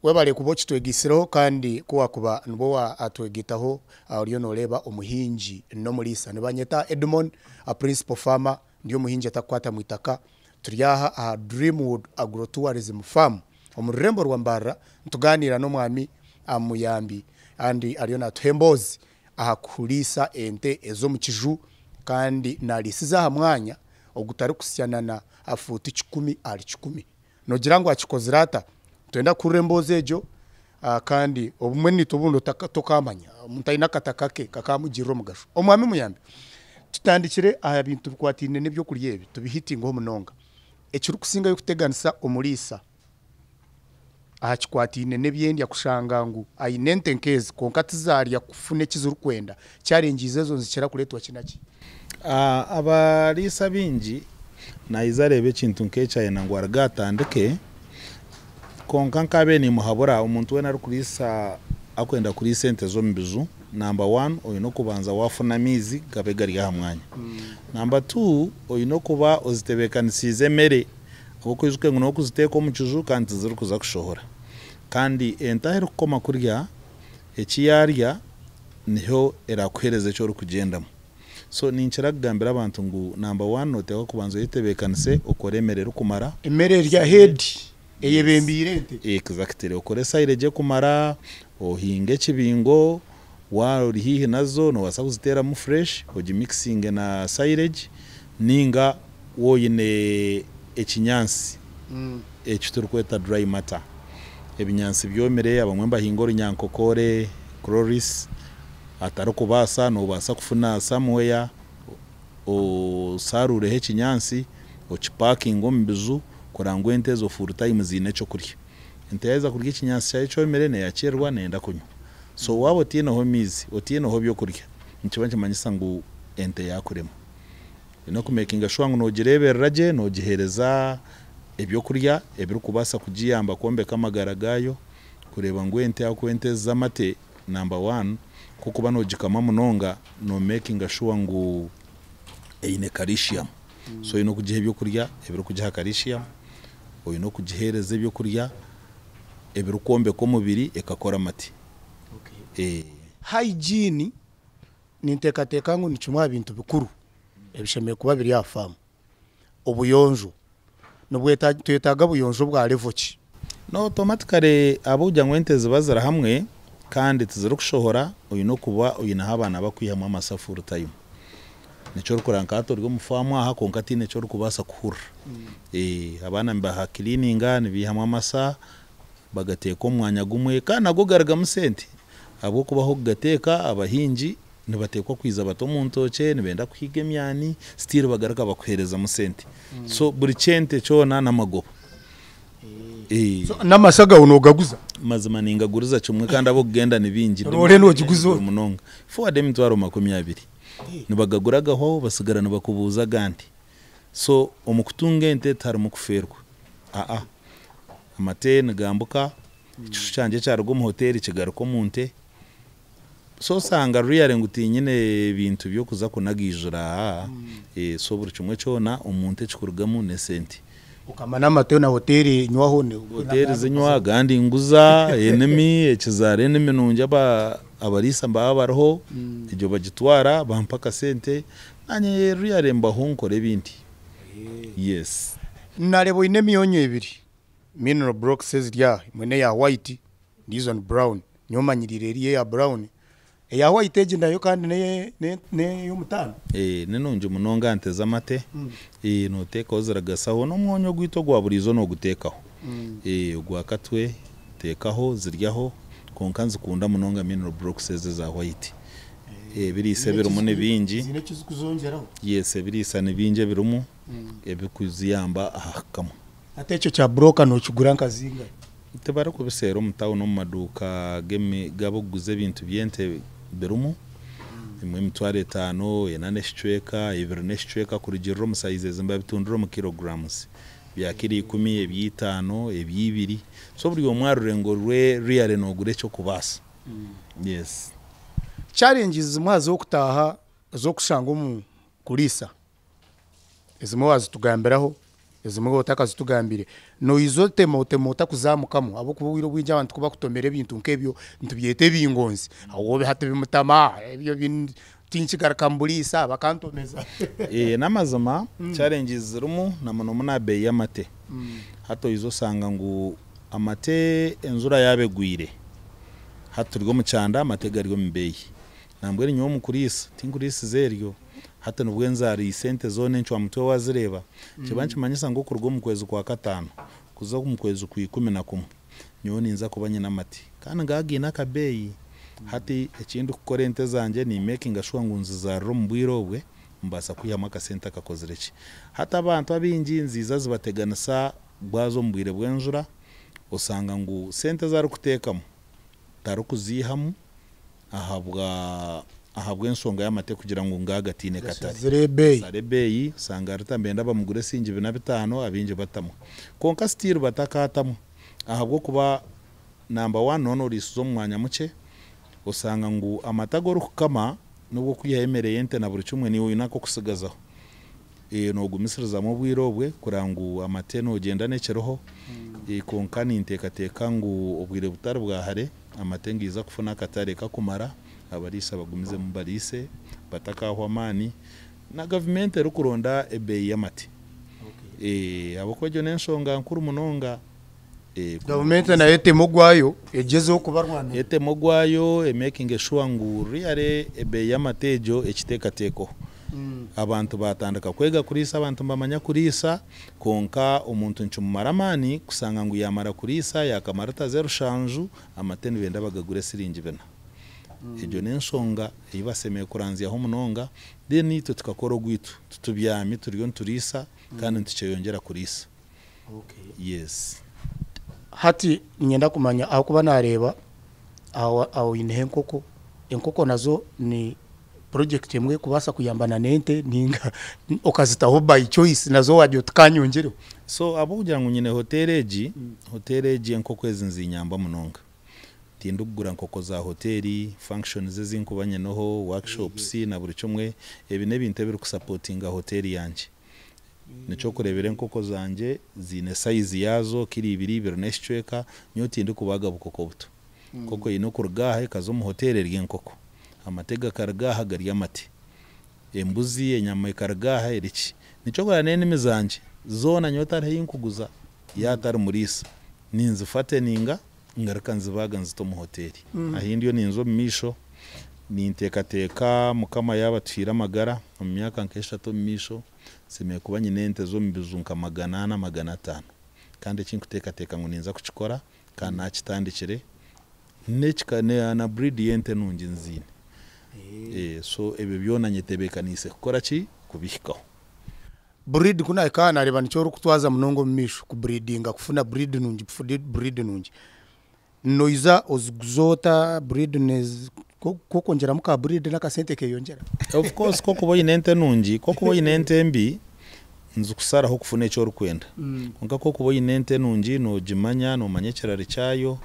webale kubo kitwegisiraho kandi kuba nbo atwegitaho oriyo noreba umuhinji no mulisa nibanyeta Edmond a principal farmer ndiyo muhinji atakwata mwitaka turyaha a Dreamwood Agrotourism Farm omurembo rwambara ntuganira no mwami amuyambi andi ariyo natuhembozi ahakulisa ente ezo mu kiju kandi narisiza hamwanya ogutari kusyana na afuti 10 ali 10 nogira ngo akikozirata twenda kuremboze ejo kandi obumwe nitubundo tokamanya mutayina katakake kakamugirro mugasho omwami muyambi tutandikire aha bintu bikwatine nebyo kuryebi tubihitinga ho munonga ekiri kusinga yo kuteganisa omulisa aha kikwatine nebyendi yakushanga ngu ayinente nkezi konka tizari yakufune kizuru kwenda cyarengize zo nzikira kuretwa kinaki abalisa bingi naizarebe kintu nkecha yana ngo aragatandike konka nkabe ni muhabura umuntu wena rukulisa akwenda kuri sente zo mbizu number 1 oyino kubanza wafuna mizi gabe gari hamwanya number 2 oyino kuba ozitebekanisize mere okuzwe ngo kuziteka mu kizu kandi ziri kuza kushohora kandi entahero koma kurya ekiyarya niho erakwereze cyo rukugendamo so ninchira kugambira abantu ngo number 1 noteka kubanza yitebekanise ukoremere rukumara emere rya head eyebembirente exactly ukore saireje kumara ohinge kibingo waro rihihe nazo no wasa kuzitera mu fresh oji mixing na silage ninga woyine ekinyansi ekiturukweta dry matter ebinyansi byomere abamwe bahinga runyankokore chloris ataro kubasa no basa kufuna somewhere o sarure he kinyansi o chipaking ombizu kurangwa ente zo full time zine cyo kurya ente yaza kurya kinyansi cyayo cyo mere ne yakirwa nenda kunywa so wabo tino ho mizi otino ho byo kurya nikibanje manyisa ngo ente yakurema ino kumakinga shwangu no girebereraje no gihereza ebyo kurya ebiri kubasa kujiyamba kombe kamagaragayo kureba ngo ente yakwente zamate number 1 kukuba no jikama munonga no making sure ngo eine calcium so ino kugihe byo kurya ebiri kugiha calcium oyino kugihereza byo kurya ebiri kombe ko mubiri ekakora mati hygiene nintekateka ngo nicumwa bintu bikuru ebishemeye kuba biri yafamu obuyonjo nubwo tuyetaga buyonjo bwa levoki no automatically abujya ngwente zibazara hamwe kandi tuzira kushohora oyino kuba oyina habana bakwihamwa amasafuru time nico rukurankato rwo mufamu aha konkati nico rukubasa kuhura abana mbaha cleaninga nibihamwa amasa bagateka omwanya gumwe kana nago garaga musente abo kubaho gateka abahinji nibatekwa kwiza bato mu ntoke nibenda kwiga emyani still bagaraka bakwereza musente so buri cente cyona namagoba so namasaga unogaguza mazima ningaguriza cyumwe kandi abo kugenda nibingi rore no kiguzo munonga for them twaro 20 nibagaguragaho basigarana bakubuza gandi so omukutunga ente tari mukuferwa amate nigambuka cyanje cyarwo mu hotel kigaruko munte so sanga ruyare ngutinyine bintu byo kuza kunagijura so buri cyumwe cyona umuntu ekikurugamo ne sente ukamana amate na hotel nywaho ne hotel zinywa gandi nguza enemy ekizare enemy nunja abarisa mbabaraho ibyo bagitwara bampaka sente nanye ruyare mbahonkore bindi yes narebo ine miyonyo ebiri mineral block says rya mwene ya white ndizon brown nyomanyirire ya brown ya white age ndayo kandi ne yumutano nenonje munonga anteza amate no teka oziragasaho no mwonyo gwito gwa burizo no gutekaho gwakatwe tekaho ziryaho konka nzikunda munonga mineral block says za white birise birumu nebingi zine kizukuzongeraho yes birisa nebinge birumu ebikuziyamba ahakamo atecho cha broker no kigura nkazinga tebara kubisero mutawo no maduka gabuguze bintu byente birumu imwe mitware 5 yenane shchweka ibirne shchweka kurigirro mu size zimba bitunduro mu kilograms byakiri 10 ebyitano ebyibiri so buri omwarure ngo real no gure cyo kubasa yes challenges mwazo kutaha zo kushanga mu kulisa izimo wazitugamberaho ezimwe utakazitugambire no izo temo utakuzamukamo abo kuba wiro bwinja abantu kuba kutomera ebintu nkebyo ntubyete bingonzi awobe hate bimutama ebyo tinchigarakambulisa bakantomeza namazima challenges rumu na muno munabe yamate hato izo sanga ngu amate enzura yabegwire hato rwo mucanda amate garigo mbeyi nambwere nyo mukurisa tinkurisa zeryo hata nubwenzari sente zone nchwa mutwe wazireba kibanchi manyisa ngo kurwo mu kwezi kwa 5 kuza mu kwezi ku 11 nyo ninza kubanye namati kana ngagina kabeyi hati ekindi kukora ente zanje ni making ashwa ngunzi za rumbwirobwe mbasa kuyama ka sente kakozereki hata abantu abinji nziza zibateganisa bwazo mbwire bwenjura usanga ngu sente za rukutekamo tarukuzihamu ahabwa ensonga y'amate kugira ngo ngagatine katari zarebeyi sanga rutambenda bamugure sinje 25 abinje batamo konka still batakatamo ahabwo kuba number 1 nono riso mwanya muce usanga ngu amatagoro kukama nubwo kuyemereye ente na buri cyumwe niwe inako kusigazaho no gumisiriza mu bwirobwe kurangu amate no genda nekeroho konka ni ntekateka ngu ubwire butari bwa hare amate ngiza kufuna katare kakumara abarisa bagumize mu barise batakahwa mani na government rukuronda ebeyi y'amate abakojyo nensonga nkuru munonga government na yete mogwayo ejezo kubarwana yete mogwayo making sure ngu riare ebeyi y'amatejo ekitekateko abantu batandika kwega kurisa abantu bamanya kurisa konka umuntu ncumumaramani kusanga ngu yamara kurisa yakamarata 0 shanju amateni benda bagagure siringi bena ejo nensonga ibasemeye kuranzia ho munonga then tukakora gwitu tutubyami turiyo nturisa kandi nticeyongera kurisa yes hati nyenda kumanya aho kuba nareba aho ine enkoko nazo ni project yemwe kubasa kuyambana nente ninga okazitaho by choice nazo wajyo tukanyongero so abo kugira ngo nyine hoteleji enkoko ezinzinyamba munonga tindugura nkoko za hoteli functions zinkubanye noho workshops na buri cyumwe ebine binte biri kusupportinga hoteli yanje nico kurebere nkoko zanje zine size yazo kiri 2 birneshweka nyo tindi kubaga bukoko buto koko ino kurgaha kazo mu hoteli ry'enkoko amatega kargaha gari yamate embuzi enyama ikargaha iriki nico kwa nene zanje zona nyota hinkuguza yatari murisa ninzifate ninga ngaruka nzibaga nzito mu hoteli ahindi yo ninzo misho nintekateka mukama yabatwira magara mu myaka nk'eshatu misho semeye kuba nyinente zo mbizunka 400 kandi kinkutekateka ngo ninza kuchikora kana kitandikire nekikane na breed yente nungi nzine so ebe byona nyetebekanise kukora ki kubihikaho breed kuna ikana reba nicyo rukutwaza munongo misho ku breedinga kufuna breed nungi breed nungi noiza ozguzota breedness kokongera muka breed nakasente keyongera of course koko boyinente nungi koko boyinente mbi nzukusara ho kufuna cyo rukwenda konka koko boyinente nungi no jimanya no manyekirari cyayo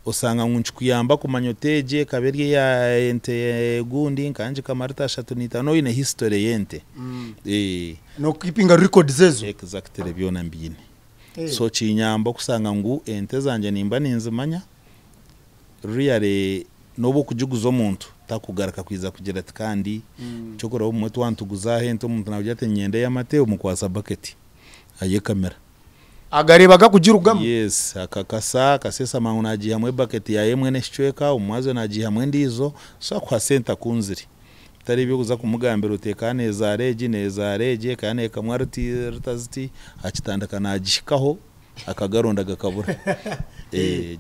usanga nkunchikuyamba kumanyoteje kaberi ya ente gundi kanje kamarita 35 ine history yente no keeping a record zezo exactly byona mbine so chinyamba kusanga ngu ente zanje nimba ninzimanya really nobo kujuguzo muntu takugaraka kwiza kugira kandi cyokora umwe wantuguza hente umuntu nawujate nyende y'amate umukwasa bucket aye kamera agarebaga kugira ugamo yes akakasa kasesa mangunaji hamwe bucket ya yemwe neshweka umwazo naji hamwe ndizo so kwa center kunziri tari byo kuza kumugambira utekane za reje kane kamwaruti rutaziti akitandaka najikaho akagaronda gakabura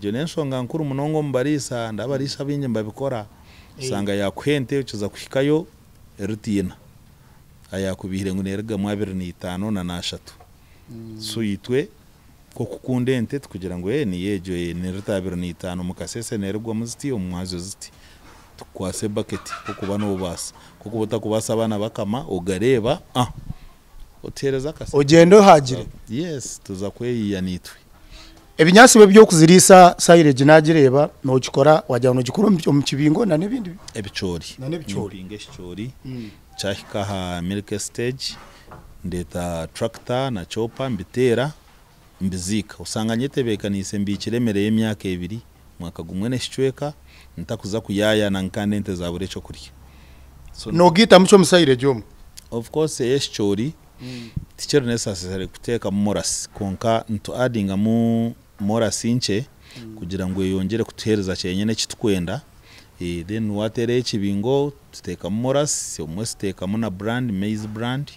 jo nensonga nkuru munongo mbarisa ndabarisa binje mbabikora sanga yakwente ukiza kuhikayo rutina ayakubihire ngo nerega mu 25 na 3 so yitwe ko kukundente kugira ngo ni yejo ni rutabiro ni 5 mukasese nerego muziti umwazo ziti tukwase bucket kukuba no basa kukubuta kubasa abana bakama ugareba otereza kase ogendo hagire yes tuza kweyiya nitwe ebinyasi byo kuzirisa silage nagireba no gikora wajya no gikora mu kibingo na nebindi ebicori na nebicori ingeshori cyahika ha milk stage ndeta tractor na chopper mbitera mbizika usanga nyetebeka nisembikiremereye emyaka 2 mwaka gumwe neshicweka ntakuza kuyaya na nkande nte zabure cyo kurya so no gita mucho musayire jomo of course yeshchori teacher necessary kuteka moras konka nto addinga mu moras inche kugira ngo yongere kutereza cyenyene kitwenda then watere ekibingo tuteka moras umwe steka mu na brand maize brand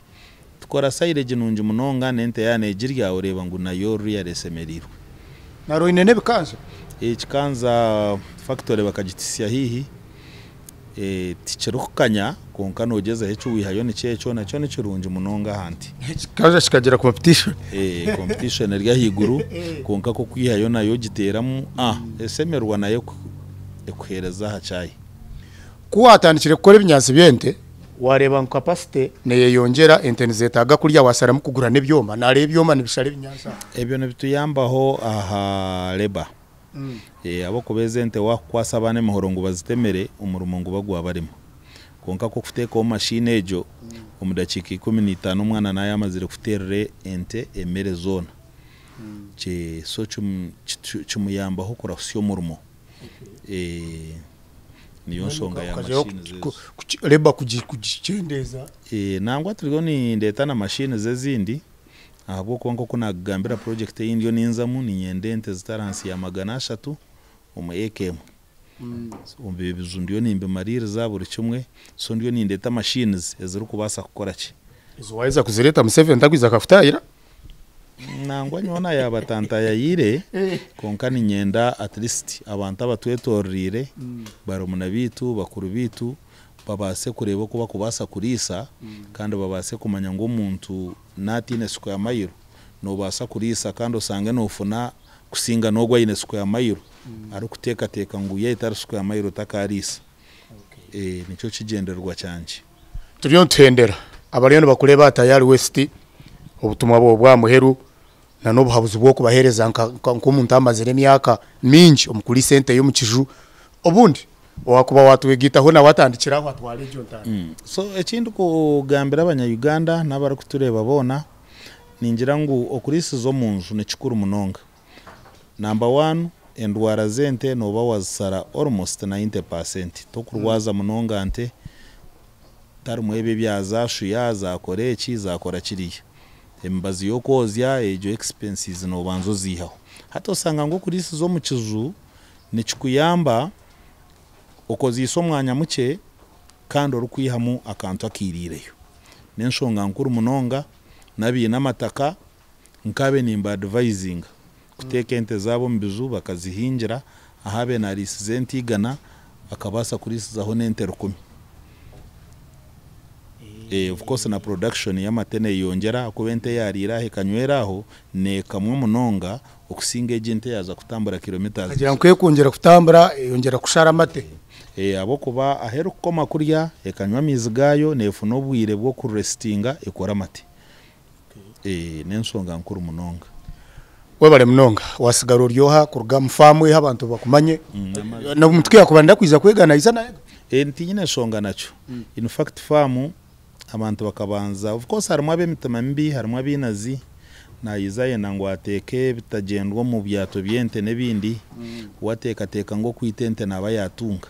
tukora silage nunje munonga nente yane girya ureba ngo nayo real semerirwe naro inene bikanza ekikanza factory bakagitisia hihi ticherukanya konka nogeza hecho wihayo ni cyecho naco ni kirunje munonga hanti kaza kikagira competition competition rya higuru konka ko kwihayo nayo giteramu esemerwa nayo ekuhereza hacayi kuwatandikire gukora ibinyansi byente wareba capacity ne yongera intensity agakurya wasara mu kugura nebyoma nare byoma nibishare binyansa ebyo nebituyambaho aha leba abo kubezente wakwasabane muhorongo bazitemere umurumo ngo bagwa barimo konka ko kuteka o machine ejo umudakiki 15 umwana naye amazire kuterere ente emere zone che so chumuyambaho kurasyo murumo niyo nsonga ya machine zezo leba kugicendeza nangwa turigo ni ndeta na machine zezindi ahubwo konko kunagambira project y'indiyo ninzamu ni nyendente zitaransi ya 300 mu EKM umbe bizundiyo nimbe marire za buri kimwe so ndiyo ni ndeta machines eziri kubasa gukora ki izo waiza kuzireta mu 7 ndagwiza kafutayira nangwa nyona yabatanta yayire konka ni nyenda at least abantu abatwetorire baromuna bitu bakuru bitu babase kureba ko bakubasa kurisa kandi babase kumanya ngo umuntu natine square mile no basa kurisa kandi usange no ufuna kusinga no gwa ine square mile ari kuteka teka ngo yeta square mile takarisa nico kigenderwa cyanje turiyo ntendera abariyo bakureba tayari west ubutumwa bo bwa muheru na no buhabuzi bwo kubahereza nko muntu amazire myaka minji omukuri sente yo mu kiju obundi wakuba watwegitaho na watandikira watwale ryo ntana so ekindi kugambira abanya-Uganda nabara kutureba bona ningira ngo okurisi zo munzu ne kikuru munonga number 1 endwara zente no bawazara almost 90% tokurwaza munonga ante tarumwebe byazashu yaza koreki zakora kiriya embazi yo kozya ejo expenses no banzo zihaho hato sanga ngo kurisi zo mu kizu ne kikuyamba okoziso mwanya muke kandi orukwihamu akantu akirireyo nenshonga nkuru munonga nabi namataka nkabe nimba advising kuteka ente zabo mbizu bakazihingira ahabe na risizenti igana akabasa kurisizaho nente 10 of course na production ya matene yongera kubente yarira hekanyweraho ne kamwe munonga okusinga ejente yaza kutambura kilometers agira nkwe kongera kutambura yongera kushara mate abo kuba aheru koma kurya ekanywa mizigayo nefuna obwire bwo kurestinga ekora mate nensonga nkuru munonga webale munonga wasigaro ryoha kuruga mfamu y'abantu bakumanye na mutwe yakubanda kwiza kwegana izana ntinyine songa nacho in fact famu abantu bakabanza of course harimo abemitama mbi harimo abinazi na izaye nango ateke bitagendwa mu byato byente nebindi wateka teka ngo kwitente nabayatunga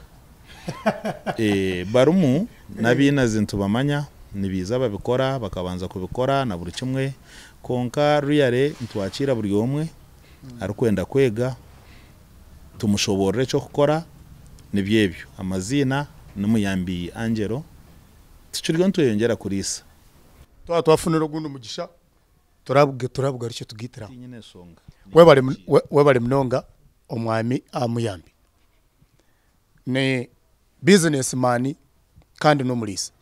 barumu nabinazi ntubamanya nibiza babikora bakabanza kubikora na buri kimwe konka ruyare ntwakira buri omwe ari kwenda kwega tumushoborere cyo gukora nibyebyo amazina n'umuyambi Angelo tuchirigo ntuyongera kurisa twafunira gundo mugisha turabwe aricyo tugitira nyine songa webale mnonga omwami amuyambi ne businessman kandi no mulisa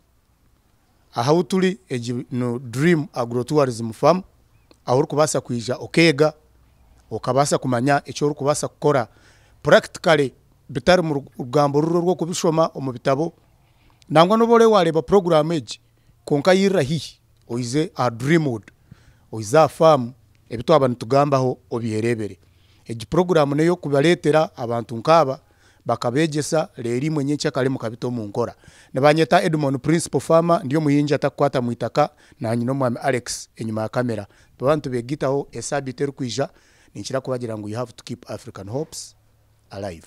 aha uturi no dream agrotourism farm aho kubasa kwija okega okabasa kumanya icyo kubasa gukora practically bitari mu rugambo rwo kubishoma mu bitabo nangwa nobole wareba program age konka yirahihi oize a dreamwood oiza farm ebito abantu tugambaho obiherebere egi program neyo kubaletera abantu nkaba bakabegesa rero mwenye cyakale mukabito mu nkora nabanyeta Edmond Principal Farmer ndiyo muhinja atakwata mu itaka na nyino mwami Alex enyuma ya kamera abantu begitaho esabite rukwija ninkira kubagira ngo you have to keep African hopes alive.